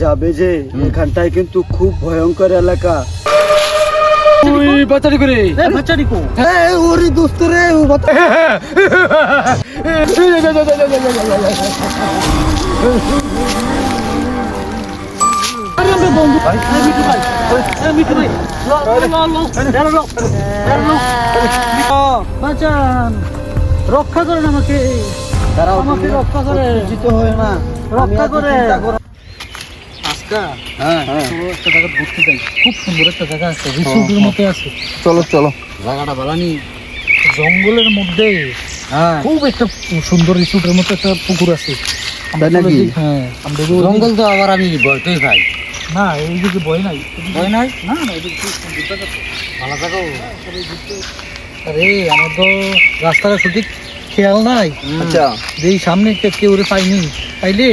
যাবে যে এখানটায় কিন্তু খুব ভয়ঙ্কর এলাকা। ওই বাচ্চাটি করে বাচ্চাটি কো হ্যাঁ ওরে দোস্ত রে ও আরে আমরা বন্ধু মিঠু ভাই মিঠু ভাই বাঁচান, রক্ষা করেন আমাকে, আমাকে রক্ষা করে, জিত হয় না রক্ষা করে। হ্যাঁ হ্যাঁ একটা জায়গা ঘুরতে যাই, খুব সুন্দর একটা জায়গা আছে, রিসোর্টের মতো আছে। চলো চলো জায়গাটা বালানি জঙ্গলের মধ্যে হ্যাঁ খুব একটা সুন্দর রিসোর্টের মতো একটা পুকুর আছে। তাই নাকি? হ্যাঁ আমরা জঙ্গল তো আবার আমি ভয়তেই পাই। না এইদিকে ভয় নাই, ভয় নাই? না না এদিকে খুব সুন্দর জায়গা আছে। ভালো থাকো। আরে আমার তো রাস্তাটা সঠিক খেয়াল নাই, আচ্ছা এই সামনে কেউ পাইনি, পাইলে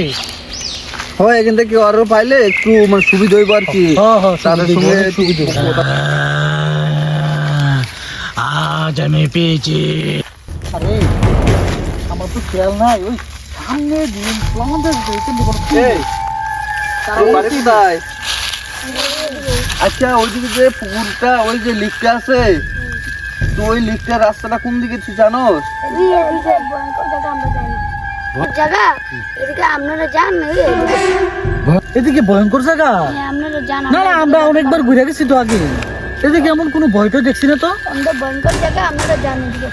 হয় এখান থেকে আরো পাইলে একটু মানে সুবিধা হইব আর কি তাদের সঙ্গে আজ আমি পেয়েছি। আরে আমার তো খেয়াল নাই, ওই সামনে আচ্ছা ওইদিকে যে পুকুরটা ওই যে লিফটটা আছে তো ওই লিফটের রাস্তাটা কোন দিকে তুই জানোস? জায়গা এদিকে আপনারা যান এদিকে ভয়ঙ্কর জায়গা। আপনারা যান না না আমরা অনেকবার ঘুরে গেছি তো আগে, এদিকে এমন কোনো ভয়টা দেখছি না তো। ভয়ঙ্কর জায়গা আপনারা যান এদিকে।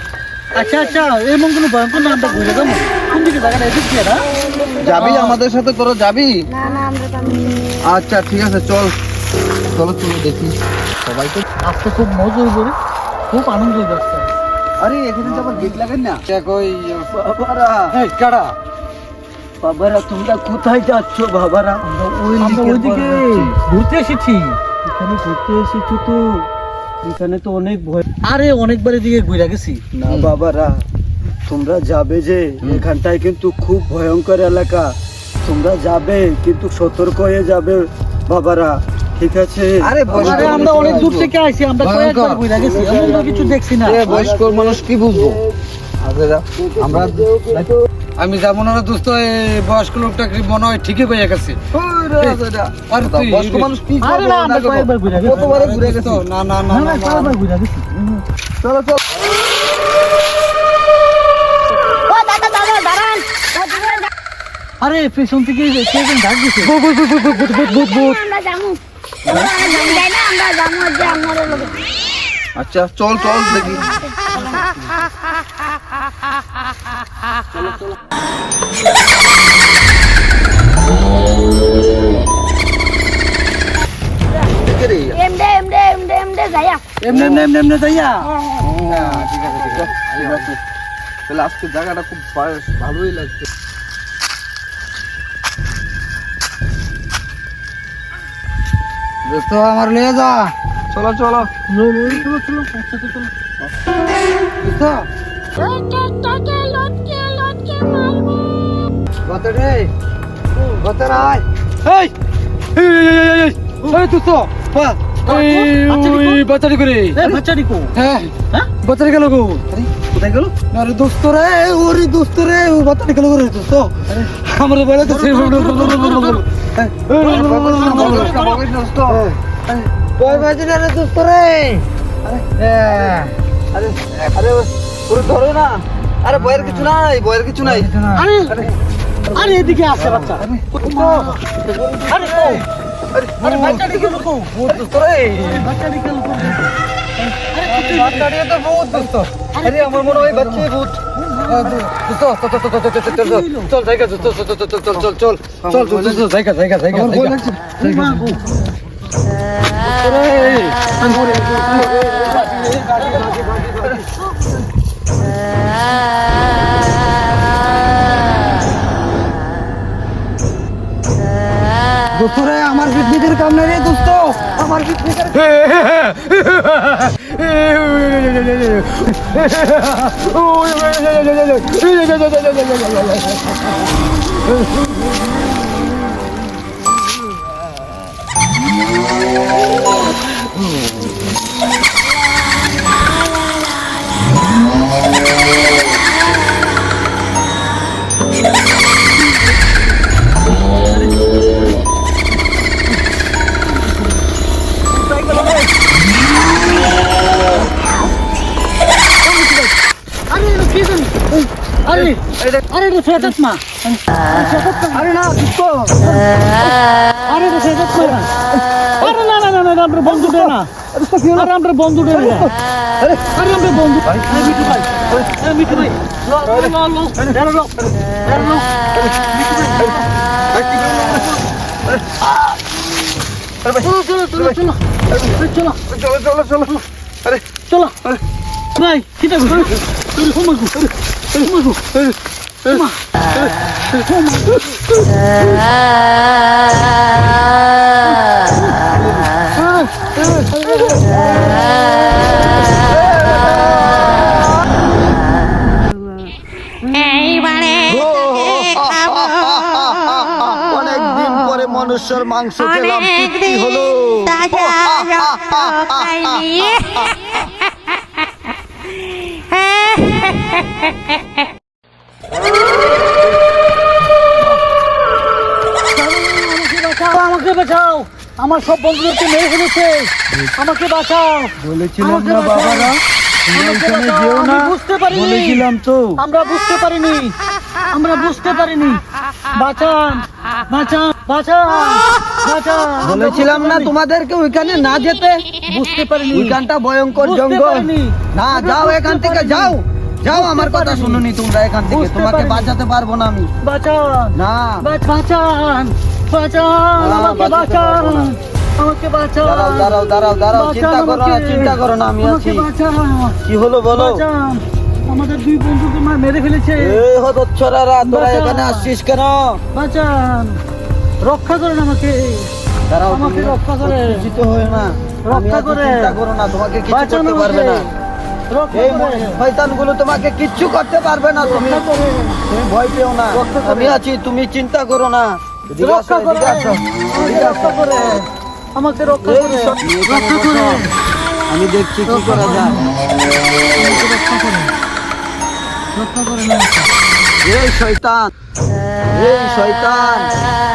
আচ্ছা আচ্ছা এমন কোনো ভয়ঙ্কর না, আমরা ঘুরে যাবো। কোন দিকে জায়গাটা এদিক দিয়ে না? যাবি আমাদের সাথে, তোরা যাবি? না না আমরা যাবো আচ্ছা ঠিক আছে চল চলো চলো দেখি সবাই তো। আজকে খুব মজা করে খুব আনন্দ যাচ্ছে। আরে এখানে তো আবার গেট লাগান না কই বাবারা কারা বাবারা তোমরা কোথায় যাচ্ছ বাবারা? আমরা ওইদিকে ঘুরতে এসেছি। এখানে ঘুরতে এসেছো তো? এখানে তো অনেক ভয়। আরে অনেকবার এদিকে ঘুরে গেছি। না বাবারা তোমরা যাবে যে এখানটায় কিন্তু খুব ভয়ঙ্কর এলাকা। তোমরা যাবে কিন্তু সতর্ক হয়ে যাবে বাবারা, ঠিক আছে? আরে আমরা অনেক দূর থেকে আইছি, আমরা কয়েকবার ঘুরে গেছি, এমন তো কিছু দেখছি না। বয়স্ক মানুষ কি বুঝবো? আমরা আমি যাবো না দোস্ত, বয়স্ক লোকটা মনে হয় ঠিকই পেয়ে গেছে। আর তুই বয়স্ক মানুষ কি আরে না আমরা কয়েকবার ঘুরে গেছি, কতবারে ঘুরে গেছি। না না না না না না কয়েকবার ঘুরে গেছি। চলো চলো ও দাদা দাদা দাঁড়ান আরে পেছন থেকে কে যেন ডাক দিছে। আমরা যাবো যাই না আমরা যাবো যে আপনারা লোক আচ্ছা চল চল দেখি এমডে এমডে এমডে এমডে যাইয়া এমনি এমনি এমনি এমনি যাইয়া। হ্যাঁ ঠিক আছে ঠিক আছে ঠিক আছে। তাহলে আজকে জায়গাটা খুব ভালোই লাগছে। দোস্ত আমার নিয়ে যা। চলো চলো চলো চলো একসাথে চলো। তাকে লটকে লটকে মারবো কত রে কত রাই এই এই দোস্ত ওই বাচ্চাটি করে বাচ্চাটি কো হ্যাঁ হ্যাঁ বাচ্চাটি গেল গো। কোথায় গেল? আরে দোস্ত রে ওরে দোস্ত রে ও বাচ্চাটি গেল রে দোস্ত আমার বলে তো কই বাজে রে দোস্ত রে। আরে আরে পুরো ধরো না। আরে বয়ের কিছু নাই, বয়ের কিছু নাই। আরে আরে এদিকে আসে বাচ্চা। আরে কো আরে বাচ্চাটি গেল কো? দোস্ত রে বাচ্চাটি গেল কো? বাচ্চাটি তো ভূত দোস্ত। আরে আমার মনে হয় বাচ্চা ভূত। চল জায়গা চল চল চল চল চল চল চল চল চল জায়গা জায়গা জায়গা দোস্ত রে আমার বিদ্যুতের কাম নাই রে দোস্ত, আমার বিদ্যুতের রে ফেরত মা আরে না দোস্ত আরে রে ফেরত মা আরে না না না না আমরা বন্ধু দে না আরে আমরা বন্ধু দে না আরে আমরা বন্ধু মিঠু ভাই মিঠু ভাই লো চলো চলো চলো চলো চলো চলো চলো আরে চলো ভাই কিটা গো তুই হুমাগু অনেকদিন পরে মনুষ্যর মাংস খেলাম তৃপ্তি হলো আমাকে বাঁচাও আমার সব বন্ধুদেরকে মেরে ফেলেছে আমাকে বাঁচাও বলেছিলাম না বাবারা তোমরা এখানে যেও না বুঝতে পারিনি বলেছিলাম তো আমরা বুঝতে পারিনি বাঁচান বাঁচান বাঁচান বাঁচান বলেছিলাম না তোমাদেরকে ওইখানে না যেতে, বুঝতে পারিনি ওইখানটা ভয়ঙ্কর বুঝতে জঙ্গল। পারিনি। না যাও এখান থেকে যাও যাও, আমার কথা শুনুনি তোমরা এখান থেকে, বুঝতে তোমাকে পারিনি। বাঁচাতে পারবো না আমি। বাঁচান না বাঁচান বাঁচান না, আমাকে বাঁচাতে পারবো বাঁচান না। আমাকে বাঁচান দাঁড়াও দাঁড়াও দাঁড়াও দাঁড়াও, বাঁচান চিন্তা করো না, আমাকে। চিন্তা করো না, আমি আমাকে আছি। বাঁচান কি হলো বলো? বাঁচান আমাদের দুই বন্ধুকে মেরে ফেলেছে এই হতচ্ছাড়ারা, তোরা বাঁচাও। এখানে আসছিস কেন? বাঁচান রক্ষা করেন আমাকে দাঁড়াও, আমাকে তুমি রক্ষা করে। উত্তেজিত হয়ে না, আমি রক্ষা আছি, করে। চিন্তা করো না, তোমাকে কিছু বাঁচান করতে পারবে আমাকে। না। রক্ষা এই করে। শয়তানগুলো তোমাকে কিচ্ছু করতে পারবে না, তুমি রক্ষা করে। তুমি ভয় পেও না, রক্ষা করে। আমি আছি, তুমি চিন্তা করো না। এদিকে আসো, রক্ষা করে এদিকে আসো, এদিকে আসো। রক্ষা করে আমাকে রক্ষা এই করে সব- রক্ষা করে আমি দেখছি কি করা যায়। আমাকে রক্ষা করে রক্ষা করে না এই শয়তান, এই শয়তান,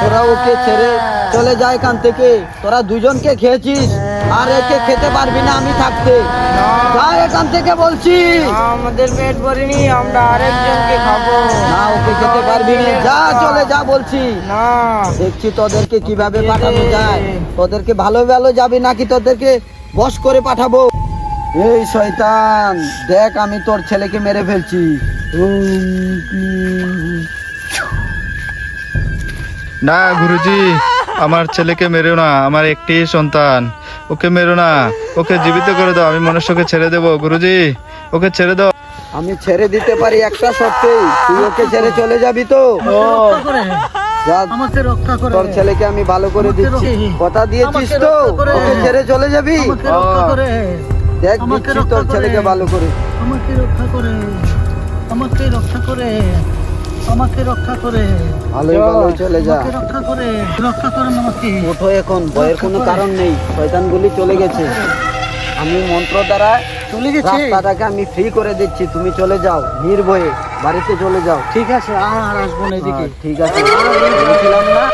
তোরা ওকে ছেড়ে চলে যায় এখান থেকে। তোরা দুজনকে খেয়েছিস, আর একে খেতে পারবি না আমি থাকতে। যা এখান থেকে বলছি। আমাদের পেট ভরেনি, আমরা আরেকজনকে খাবো। না, ওকে খেতে পারবি না, যা চলে যা বলছি। না দেখছি তোদেরকে কিভাবে পাঠানো যায়। তোদেরকে ভালো ভালো যাবি নাকি তোদেরকে বশ করে পাঠাবো? এই শয়তান, দেখ আমি তোর ছেলেকে মেরে ফেলছি। না গুরুজি, আমার ছেলেকে মেরো না, আমার একটি সন্তান, ওকে মেরো না, ওকে জীবিত করে দাও, আমি মনুষ্যকে ছেড়ে দেবো। গুরুজি ওকে ছেড়ে দাও। আমি ছেড়ে দিতে পারি একটা শর্তেই, তুই ওকে ছেড়ে চলে যাবি তো? রক্ষা করে যা, আমাকে রক্ষা করে তোর ছেলেকে আমি ভালো করে আমাকে দিচ্ছি, রক্ষা- কথা দিয়েছিস আমাকে তো? রক্ষা করে। ওকে ছেড়ে চলে যাবি? আমাকে রক্ষা করে দেখ আমাকে দিচ্ছি রক্ষা তোর করে। ছেলেকে ভালো করে। আমাকে রক্ষা করে আমাকে রক্ষা করে আমাকে রক্ষা করে ভালোই ভালো চলে যা। আমাকে রক্ষা করেন আমাকে ওঠো এখন, ভয়ের কোনো কারণ নেই, শয়তানগুলি চলে গেছে। আমি মন্ত্র দ্বারা চলে গেছে রাস্তাটাকে আমি ফ্রি করে দিচ্ছি, তুমি চলে যাও নির্ভয়ে, বাড়িতে চলে যাও। ঠিক আছে আর আসবো না এদিকে ঠিক আছে, বলেছিলাম না